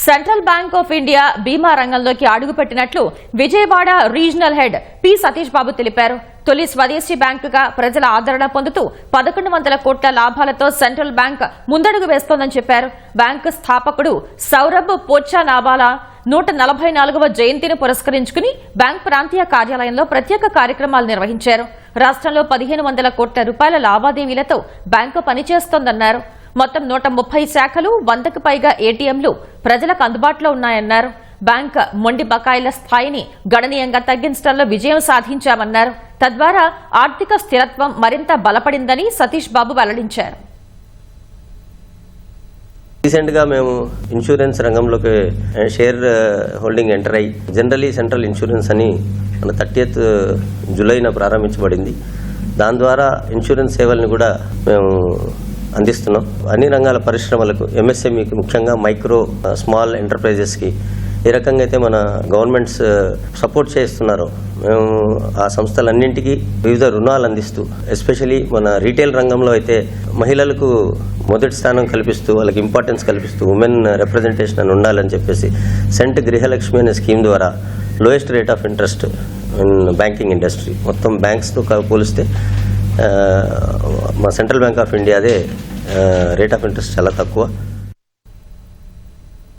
Central bank of India బీమా రంగంలోకి అడుగుపెట్టినట్లు Vijayawada regional head P Satish Babu తెలిపారు. తొలి స్వదేశీ బ్యాంకుగా ప్రజల ఆదరణ పొందుతూ 1100 కోట్ల లాభాలతో సెంట్రల్ బ్యాంక్ ముందడుగు వేస్తోందని చెప్పారు. బ్యాంకు స్థాపకుడు సౌరభ్ పోచానావాలా 144వ జయంతిని పురస్కరించుకుని బ్యాంక్ ప్రాంతీయ కార్యాలయంలో ప్రత్యేక కార్యక్రమాలు నిర్వహించారు. రాష్ట్రంలో 1500 కోట్ల రూపాయల లావాదేవీలతో బ్యాంకు పనిచేస్తోందన్నారు. మొత్తం 130 శాఖలు, 100కు పైగా ఏటీఎంలు ప్రజలకు అందుబాటులో ఉన్నాయన్నారు. బ్యాంక్ మొండి బకాయిల స్థాయిని గణనీయంగా తగ్గించడంలో విజయం సాధించామన్నారు. తద్వారా ఆర్థిక స్థిరత్వం మరింత బలపడిందని సతీష్ బాబు వెల్లడించారు. రీసెంట్ గా మేము ఇన్సూరెన్స్ రంగంలోకి షేర్ హోల్డింగ్ ఎంటర్ అయ్యి జనరలీ సెంట్రల్ ఇన్సూరెన్స్ అని మన 30th జూలైన ప్రారంభించబడింది. దాని ద్వారా ఇన్సూరెన్స్ సేవల్ని కూడా మేము అందిస్తున్నాం. అన్ని రంగాల పరిశ్రమలకు, ఎంఎస్ఎంఈకి, ముఖ్యంగా మైక్రో స్మాల్ ఎంటర్ప్రైజెస్కి ఏ రకంగా అయితే మన గవర్నమెంట్స్ సపోర్ట్ చేస్తున్నారో మేము ఆ సంస్థలన్నింటికీ వివిధ రుణాలు అందిస్తూ, ఎస్పెషలీ మన రీటైల్ రంగంలో అయితే మహిళలకు మొదటి స్థానం కల్పిస్తూ, వాళ్ళకి ఇంపార్టెన్స్ కల్పిస్తూ, ఉమెన్ రిప్రజెంటేషన్ అని ఉండాలని చెప్పేసి సెంట్ గృహలక్ష్మి అనే స్కీమ్ ద్వారా lowest rate of interest in banking industry. మొత్తం బ్యాంక్స్తో పోలిస్తే మా సెంట్రల్ బ్యాంక్ ఆఫ్ ఇండియాదే రేట్ ఆఫ్ ఇంట్రెస్ట్ చాలా తక్కువ.